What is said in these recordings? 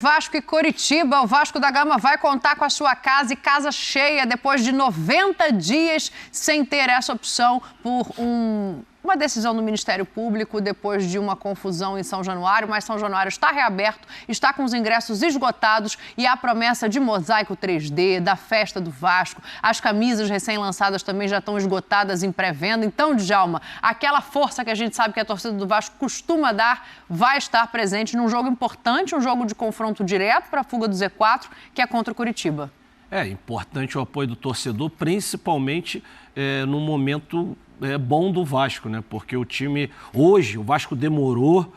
Vasco e Coritiba, o Vasco da Gama vai contar com a sua casa e casa cheia depois de 90 dias sem ter essa opção por uma decisão do Ministério Público depois de uma confusão em São Januário, mas São Januário está reaberto, está com os ingressos esgotados e a promessa de mosaico 3D, da festa do Vasco, as camisas recém-lançadas também já estão esgotadas em pré-venda. Então, Djalma, aquela força que a gente sabe que a torcida do Vasco costuma dar vai estar presente num jogo importante, um jogo de confronto direto para a fuga do Z4, que é contra o Coritiba. É importante o apoio do torcedor, principalmente no momento bom do Vasco, né? Porque o time, hoje, o Vasco demorou,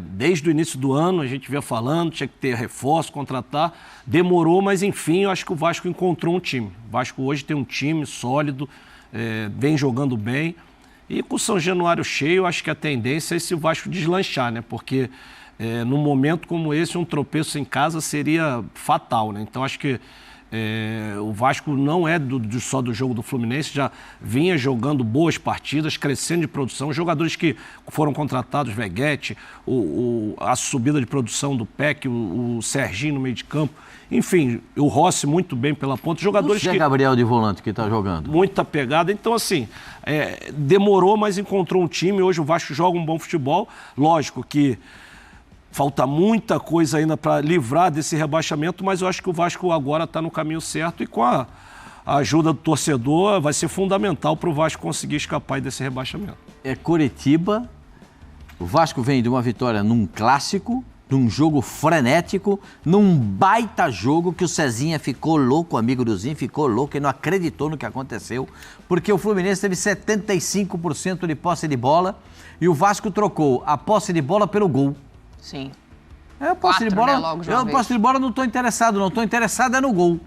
desde o início do ano, a gente vinha falando, tinha que ter reforço, contratar, demorou, mas enfim, eu acho que o Vasco encontrou um time. O Vasco hoje tem um time sólido, vem jogando bem, e com o São Januário cheio, eu acho que a tendência é esse Vasco deslanchar, né? Porque num momento como esse, um tropeço em casa seria fatal, né? Então, acho que o Vasco não é só do jogo do Fluminense, já vinha jogando boas partidas, crescendo de produção. Jogadores que foram contratados, Veguete, a subida de produção do PEC, o Serginho no meio de campo. Enfim, o Rossi muito bem pela ponta. Jogadores o Gabriel de volante que está jogando. Muita pegada. Então, assim, demorou, mas encontrou um time. Hoje o Vasco joga um bom futebol. Lógico que falta muita coisa ainda para livrar desse rebaixamento, mas eu acho que o Vasco agora está no caminho certo e com a ajuda do torcedor vai ser fundamental para o Vasco conseguir escapar desse rebaixamento. É Coritiba, o Vasco vem de uma vitória num clássico, num jogo frenético, num baita jogo que o Cezinha ficou louco, o amigo do Zinho ficou louco e não acreditou no que aconteceu, porque o Fluminense teve 75% de posse de bola e o Vasco trocou a posse de bola pelo gol. Sim. A posse de bola, posse de bola não estou interessado, é no gol.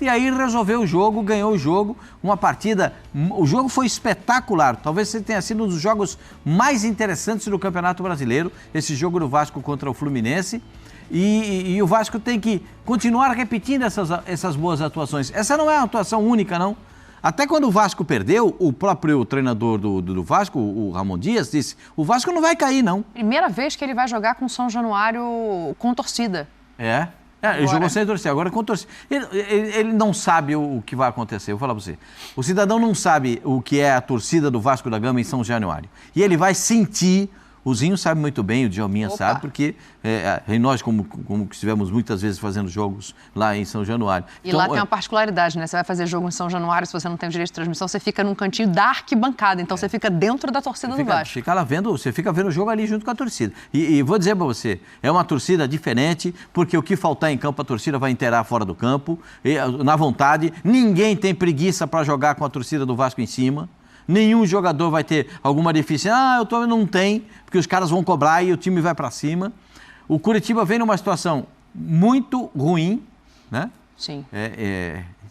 E aí resolveu o jogo, ganhou o jogo, uma partida, o jogo foi espetacular, talvez tenha sido um dos jogos mais interessantes do Campeonato Brasileiro, esse jogo do Vasco contra o Fluminense, e o Vasco tem que continuar repetindo essas boas atuações. Essa não é uma atuação única, não. Até quando o Vasco perdeu, o próprio treinador do Vasco, o Ramon Dias, disse, o Vasco não vai cair, não. Primeira vez que ele vai jogar com São Januário com torcida. Ele jogou sem torcida, agora com torcida. Ele não sabe o que vai acontecer, eu vou falar para você. O cidadão não sabe o que é a torcida do Vasco da Gama em São Januário. E ele vai sentir, o Zinho sabe muito bem, o Djalminha sabe, porque nós, como estivemos muitas vezes fazendo jogos lá em São Januário. E então, lá tem uma particularidade, né? Você vai fazer jogo em São Januário, se você não tem o direito de transmissão, você fica num cantinho da arquibancada, então você fica dentro da torcida do Vasco. Você fica vendo o jogo ali junto com a torcida. E vou dizer para você, é uma torcida diferente, porque o que faltar em campo, a torcida vai inteirar fora do campo, na vontade, ninguém tem preguiça para jogar com a torcida do Vasco em cima. Nenhum jogador vai ter alguma deficiência. Não tem, porque os caras vão cobrar e o time vai para cima. O Coritiba vem numa situação muito ruim, né? Sim.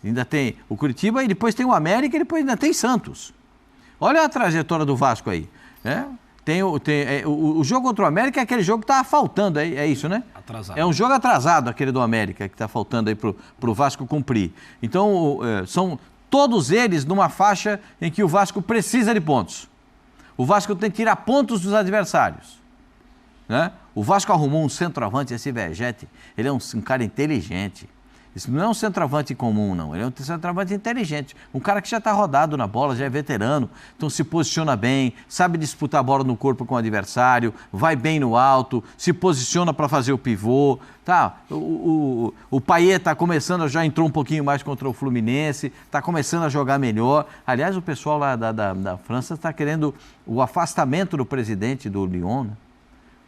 Ainda tem o Coritiba e depois tem o América e depois ainda tem Santos. Olha a trajetória do Vasco aí. O jogo contra o América é aquele jogo que está faltando, é isso, né? Atrasado. É um jogo atrasado, aquele do América, que está faltando aí pro Vasco cumprir. Então, são todos eles numa faixa em que o Vasco precisa de pontos. O Vasco tem que tirar pontos dos adversários, né? O Vasco arrumou um centroavante, esse Veguete, ele é um cara inteligente. Isso não é um centroavante comum, não. Ele é um centroavante inteligente. Um cara que já está rodado na bola, já é veterano, então se posiciona bem, sabe disputar a bola no corpo com o adversário, vai bem no alto, se posiciona para fazer o pivô. Tá? O Payet está começando, já entrou um pouquinho mais contra o Fluminense, está começando a jogar melhor. Aliás, o pessoal lá da França está querendo o afastamento do presidente do Lyon, né?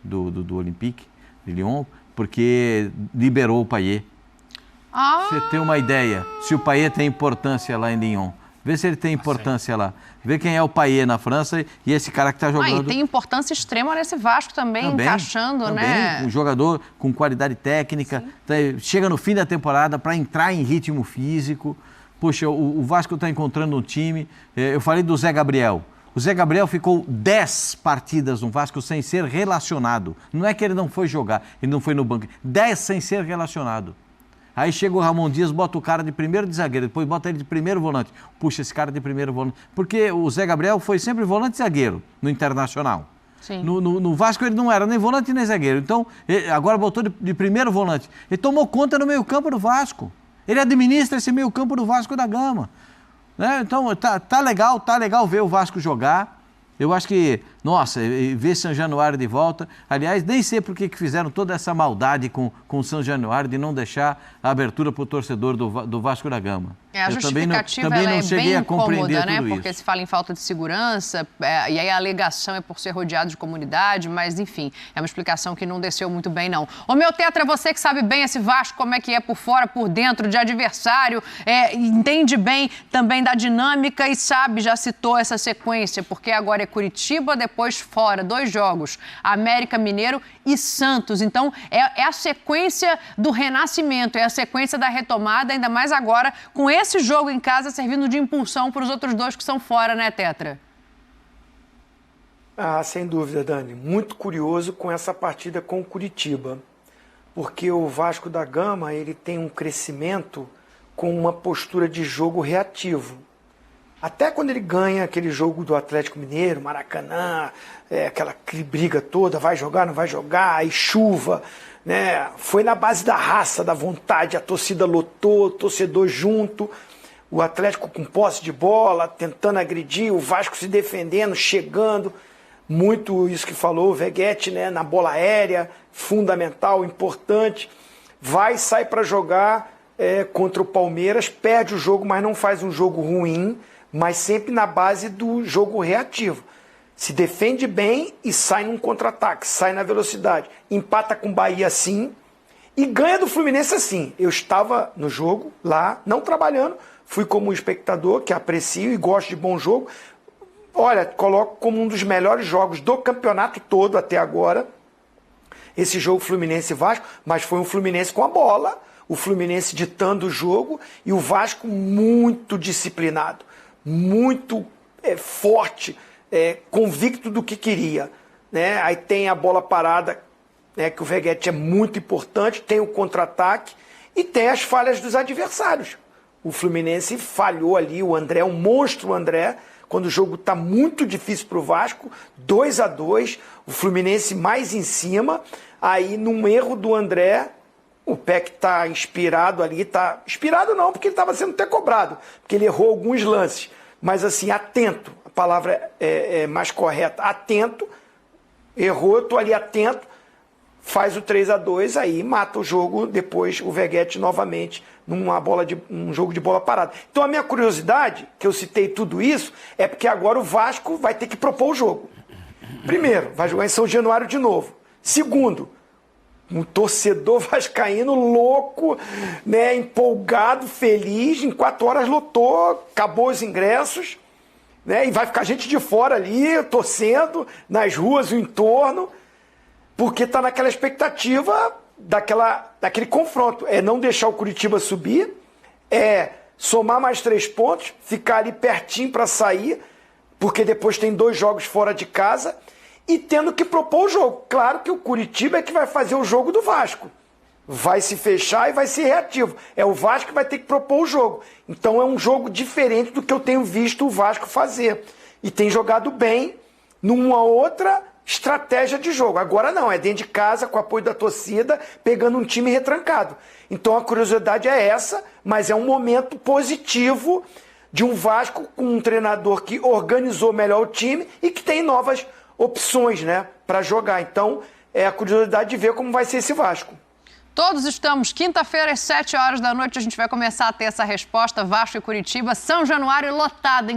do Olympique de Lyon, porque liberou o Payet. Você tem uma ideia, se o Payet tem importância lá em Lyon. Vê se ele tem importância lá. Vê quem é o Payet na França e esse cara que está jogando. E tem importância extrema nesse Vasco também encaixando, né? Um jogador com qualidade técnica, chega no fim da temporada para entrar em ritmo físico. Poxa, o Vasco está encontrando um time. Eu falei do Zé Gabriel. O Zé Gabriel ficou 10 partidas no Vasco sem ser relacionado. Não é que ele não foi jogar, ele não foi no banco. 10 sem ser relacionado. Aí chega o Ramon Dias, bota o cara de primeiro de zagueiro, depois bota ele de primeiro volante. Puxa, esse cara de primeiro volante. Porque o Zé Gabriel foi sempre volante e zagueiro no Internacional. Sim. No Vasco ele não era nem volante nem zagueiro. Então, agora botou de primeiro volante. Ele tomou conta no meio-campo do Vasco. Ele administra esse meio-campo do Vasco da Gama. Né? Então, tá legal ver o Vasco jogar. Eu acho que, nossa, ver São Januário de volta. Aliás, nem sei por que fizeram toda essa maldade com o São Januário de não deixar a abertura para o torcedor do Vasco da Gama. A justificativa também não cheguei a compreender, né? Porque se fala em falta de segurança, e aí a alegação é por ser rodeado de comunidade, mas enfim, é uma explicação que não desceu muito bem, não. Ô meu Tetra, você que sabe bem esse Vasco, como é que é por fora, por dentro, de adversário, entende bem também da dinâmica e sabe, já citou essa sequência, porque agora é Curitiba, depois fora, 2 jogos, América Mineiro e Santos. Então, é a sequência do renascimento, é a sequência da retomada, ainda mais agora com esse jogo em casa servindo de impulsão para os outros 2 que são fora, né, Tetra? Ah, sem dúvida, Dani. Muito curioso com essa partida com o Curitiba, porque o Vasco da Gama ele tem um crescimento com uma postura de jogo reativo. Até quando ele ganha aquele jogo do Atlético Mineiro, Maracanã, aquela briga toda, vai jogar, não vai jogar, aí chuva, né? Foi na base da raça, da vontade, a torcida lotou, o torcedor junto, o Atlético com posse de bola, tentando agredir, o Vasco se defendendo, chegando, muito isso que falou o Veguete, né? Na bola aérea, fundamental, importante, sai para jogar contra o Palmeiras, perde o jogo, mas não faz um jogo ruim, mas sempre na base do jogo reativo. Se defende bem e sai num contra-ataque, sai na velocidade. Empata com o Bahia assim e ganha do Fluminense assim. Eu estava no jogo lá, não trabalhando, fui como espectador, que aprecio e gosto de bom jogo. Olha, coloco como um dos melhores jogos do campeonato todo até agora, esse jogo Fluminense-Vasco, mas foi um Fluminense com a bola, o Fluminense ditando o jogo e o Vasco muito disciplinado, muito forte, convicto do que queria. Né? Aí tem a bola parada, né, que o Veguete é muito importante, tem o contra-ataque e tem as falhas dos adversários. O Fluminense falhou ali, o André, um monstro André, quando o jogo está muito difícil para o Vasco, 2-2, o Fluminense mais em cima, aí num erro do André, o Peck está inspirado ali, está inspirado não, porque ele estava sendo até cobrado, porque ele errou alguns lances, mas assim, atento, a palavra é mais correta, atento, errou, eu estou ali atento, faz o 3-2, aí mata o jogo, depois o Veguete novamente, um jogo de bola parada. Então a minha curiosidade, que eu citei tudo isso, é porque agora o Vasco vai ter que propor o jogo. Primeiro, vai jogar em São Januário de novo. Segundo, um torcedor vascaíno louco, né, empolgado, feliz, em 4 horas lotou, acabou os ingressos, né, e vai ficar gente de fora ali, torcendo, nas ruas, o entorno, porque está naquela expectativa daquele confronto. É não deixar o Curitiba subir, é somar mais 3 pontos, ficar ali pertinho para sair, porque depois tem 2 jogos fora de casa, e tendo que propor o jogo. Claro que o Curitiba é que vai fazer o jogo do Vasco. Vai se fechar e vai ser reativo. É o Vasco que vai ter que propor o jogo. Então é um jogo diferente do que eu tenho visto o Vasco fazer. E tem jogado bem numa outra estratégia de jogo. Agora não, é dentro de casa, com o apoio da torcida, pegando um time retrancado. Então a curiosidade é essa, mas é um momento positivo de um Vasco com um treinador que organizou melhor o time e que tem novas opções, né, para jogar. Então é a curiosidade de ver como vai ser esse Vasco. Todos estamos, quinta-feira às 7 horas da noite, a gente vai começar a ter essa resposta, Vasco e Curitiba, São Januário lotado, hein?